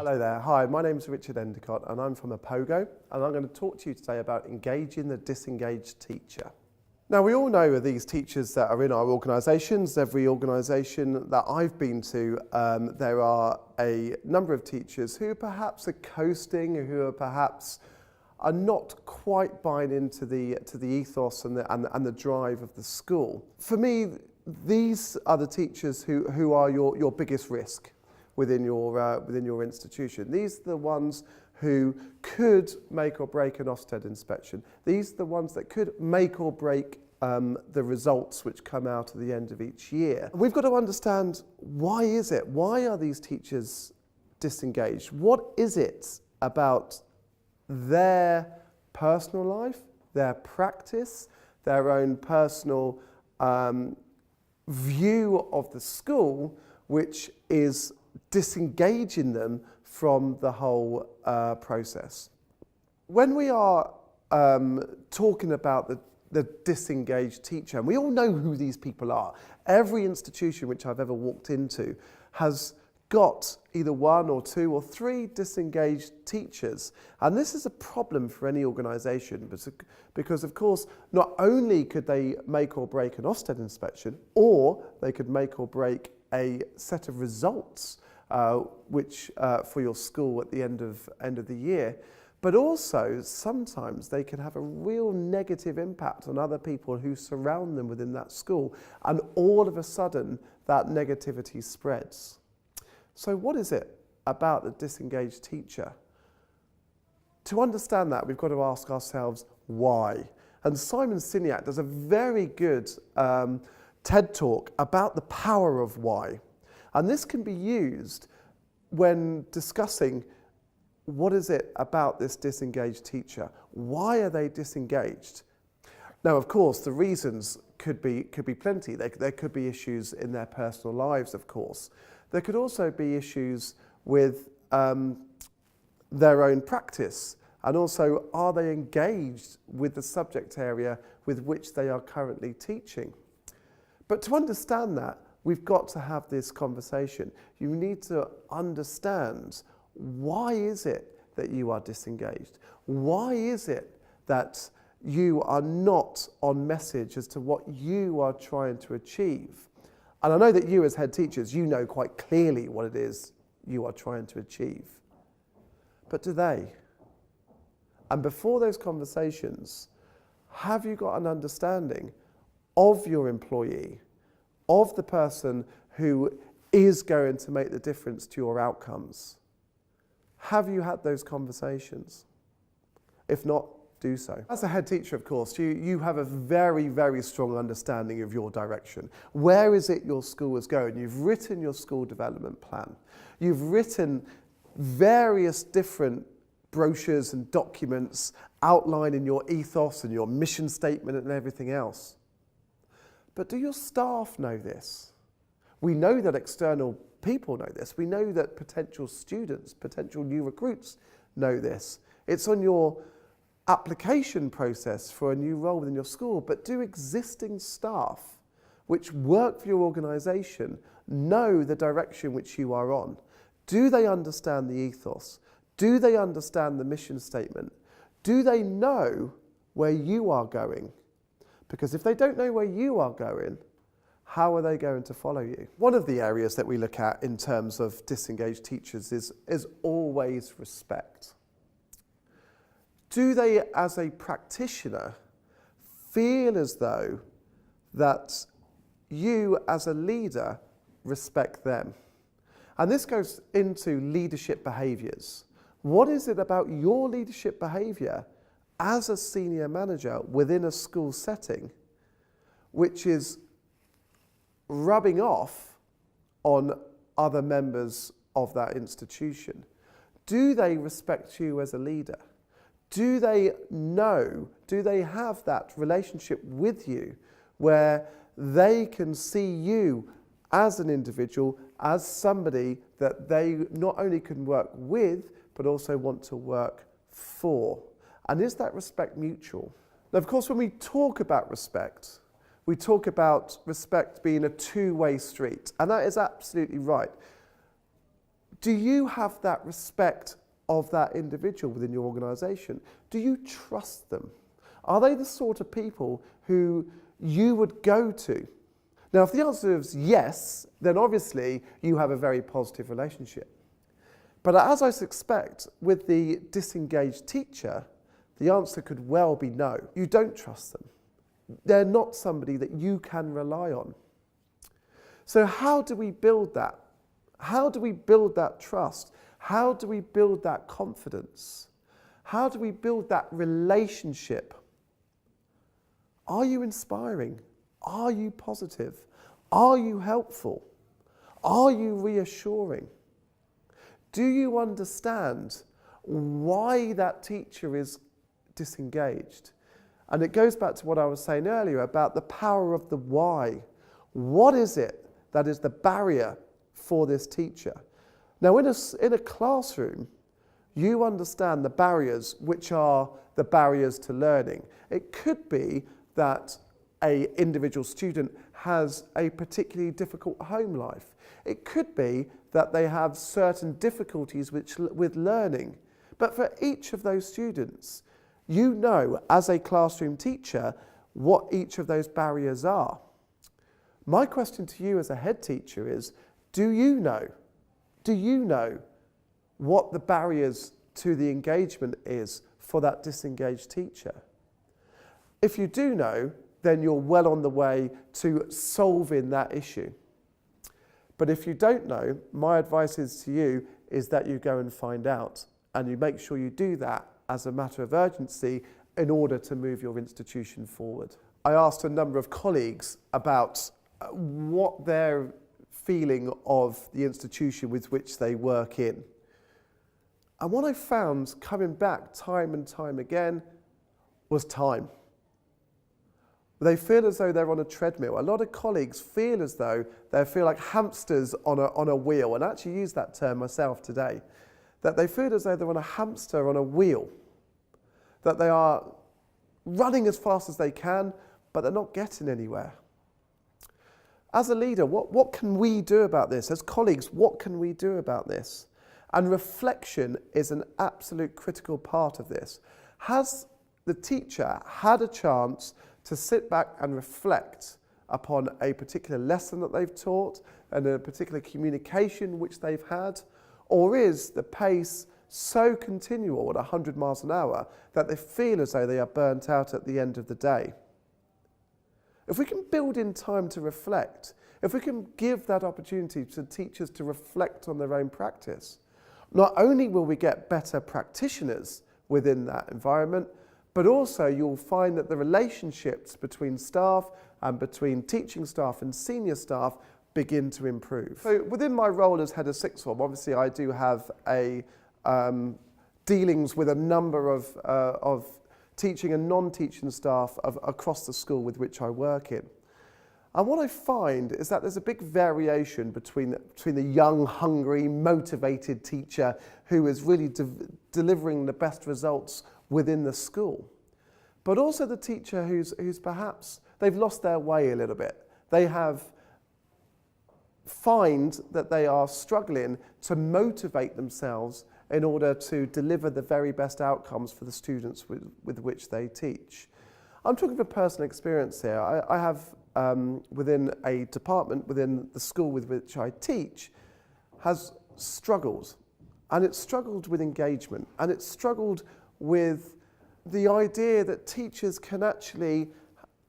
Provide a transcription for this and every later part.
Hello there. Hi, my name is Richard Endacott and I'm from Apogo, and I'm going to talk to you today about engaging the disengaged teacher. Now, we all know of these teachers that are in our organisations. Every organisation that I've been to, there are a number of teachers who perhaps are coasting, who are perhaps are not quite buying into the ethos and the drive of the school. For me, these are the teachers who are your biggest risk within your institution. These are the ones who could make or break an Ofsted inspection. These are the ones that could make or break the results which come out at the end of each year. And we've got to understand, why is it? Why are these teachers disengaged? What is it about their personal life, their practice, their own personal view of the school, which is disengaging them from the whole process? When we are talking about the disengaged teacher, and we all know who these people are. Every institution which I've ever walked into has got either one or two or three disengaged teachers. And this is a problem for any organisation because, of course, not only could they make or break an Ofsted inspection, or they could make or break a set of results which for your school at the end of the year, but also sometimes they can have a real negative impact on other people who surround them within that school, and all of a sudden that negativity spreads. So what is it about the disengaged teacher? To understand that, we've got to ask ourselves why. And Simon Sinek does a very good TED talk about the power of why. And this can be used when discussing what is it about this disengaged teacher? Why are they disengaged? Now, of course, the reasons could be plenty. There could be issues in their personal lives, of course. There could also be issues with their own practice, and also, are they engaged with the subject area with which they are currently teaching? But to understand that, we've got to have this conversation. You need to understand, why is it that you are disengaged? Why is it that you are not on message as to what you are trying to achieve? And I know that you as head teachers, you know quite clearly what it is you are trying to achieve. But do they? And before those conversations, have you got an understanding of your employee, of the person who is going to make the difference to your outcomes? Have you had those conversations? If not, do so. As a head teacher, of course, you have a very, very strong understanding of your direction. Where is it your school is going? You've written your school development plan. You've written various different brochures and documents outlining your ethos and your mission statement and everything else. But do your staff know this? We know that external people know this. We know that potential students, potential new recruits know this. It's on your application process for a new role within your school, but do existing staff which work for your organisation know the direction which you are on? Do they understand the ethos? Do they understand the mission statement? Do they know where you are going? Because if they don't know where you are going, how are they going to follow you? One of the areas that we look at in terms of disengaged teachers is always respect. Do they, as a practitioner, feel as though that you, as a leader, respect them? And this goes into leadership behaviours. What is it about your leadership behaviour as a senior manager within a school setting which is rubbing off on other members of that institution? Do they respect you as a leader? Do they know, do they have that relationship with you where they can see you as an individual, as somebody that they not only can work with, but also want to work for? And is that respect mutual? Now, of course, when we talk about respect, we talk about respect being a two-way street, and that is absolutely right. Do you have that respect of that individual within your organisation? Do you trust them? Are they the sort of people who you would go to? Now, if the answer is yes, then obviously you have a very positive relationship. But as I suspect with the disengaged teacher, the answer could well be no. You don't trust them. They're not somebody that you can rely on. So how do we build that? How do we build that trust? How do we build that confidence? How do we build that relationship? Are you inspiring? Are you positive? Are you helpful? Are you reassuring? Do you understand why that teacher is disengaged? And it goes back to what I was saying earlier about the power of the why. What is it that is the barrier for this teacher? Now, in a classroom, you understand the barriers, which are the barriers to learning. It could be that an individual student has a particularly difficult home life. It could be that they have certain difficulties with learning. But for each of those students, you know, as a classroom teacher, what each of those barriers are. My question to you as a head teacher is, do you know what the barriers to the engagement is for that disengaged teacher? If you do know, then you're well on the way to solving that issue. But if you don't know, my advice to you is that you go and find out, and you make sure you do that as a matter of urgency in order to move your institution forward. I asked a number of colleagues about what their feeling of the institution with which they work in. And what I found coming back time and time again was time. They feel as though they're on a treadmill. A lot of colleagues feel as though they feel like hamsters on a wheel, and I actually use that term myself today, that they feel as though they're on a hamster on a wheel, that they are running as fast as they can, but they're not getting anywhere. As a leader, what can we do about this? As colleagues, what can we do about this? And reflection is an absolute critical part of this. Has the teacher had a chance to sit back and reflect upon a particular lesson that they've taught and a particular communication which they've had? Or is the pace so continual at 100 miles an hour that they feel as though they are burnt out at the end of the day? If we can build in time to reflect, if we can give that opportunity to teachers to reflect on their own practice, not only will we get better practitioners within that environment, but also you'll find that the relationships between staff and between teaching staff and senior staff begin to improve. So within my role as head of sixth form, obviously I do have dealings with a number of teaching and non-teaching staff across the school with which I work in. And what I find is that there's a big variation between the young, hungry, motivated teacher who is really delivering the best results within the school, but also the teacher who's perhaps, they've lost their way a little bit. They find that they are struggling to motivate themselves in order to deliver the very best outcomes for the students with which they teach. I'm talking from personal experience here. I have within a department within the school with which I teach has struggled, and it's struggled with engagement, and it's struggled with the idea that teachers can actually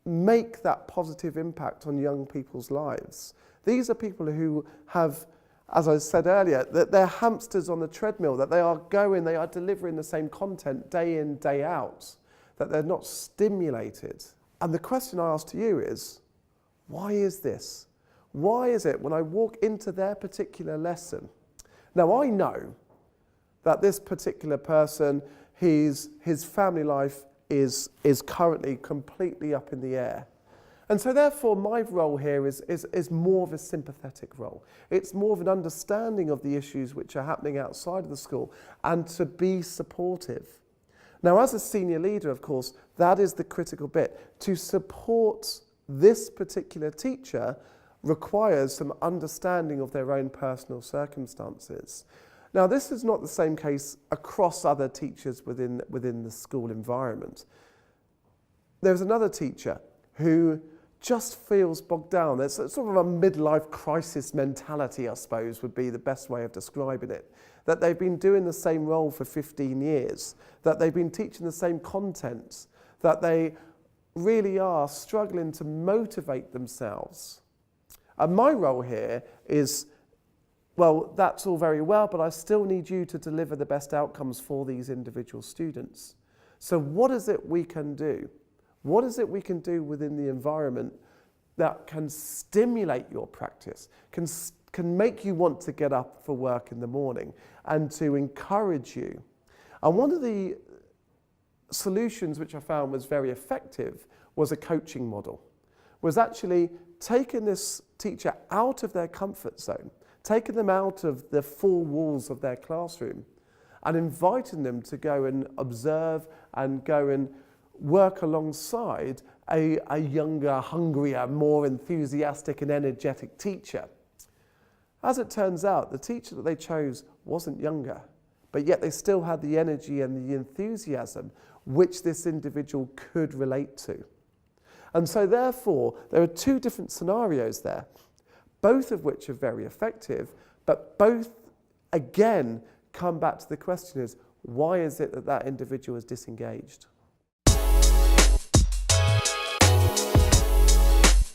make that positive impact on young people's lives. These are people who have, as I said earlier, that they're hamsters on the treadmill, that they are delivering the same content day in, day out, that they're not stimulated. And the question I ask to you is, why is this? Why is it when I walk into their particular lesson? Now I know that this particular person, his family life is currently completely up in the air. And so therefore my role here is more of a sympathetic role. It's more of an understanding of the issues which are happening outside of the school and to be supportive. Now as a senior leader, of course, that is the critical bit, to support this particular teacher requires some understanding of their own personal circumstances. Now, this is not the same case across other teachers within the school environment. There's another teacher who just feels bogged down. There's sort of a midlife crisis mentality, I suppose, would be the best way of describing it. That they've been doing the same role for 15 years, that they've been teaching the same content, that they really are struggling to motivate themselves. And my role here is, well, that's all very well, but I still need you to deliver the best outcomes for these individual students. So what is it we can do? What is it we can do within the environment that can stimulate your practice, can make you want to get up for work in the morning and to encourage you? And one of the solutions which I found was very effective was a coaching model, was actually taking this teacher out of their comfort zone, taking them out of the four walls of their classroom and inviting them to go and observe and go and work alongside a younger, hungrier, more enthusiastic and energetic teacher. As it turns out, the teacher that they chose wasn't younger, but yet they still had the energy and the enthusiasm which this individual could relate to. And so therefore, there are two different scenarios there, both of which are very effective, but both, again, come back to the question is, why is it that that individual is disengaged?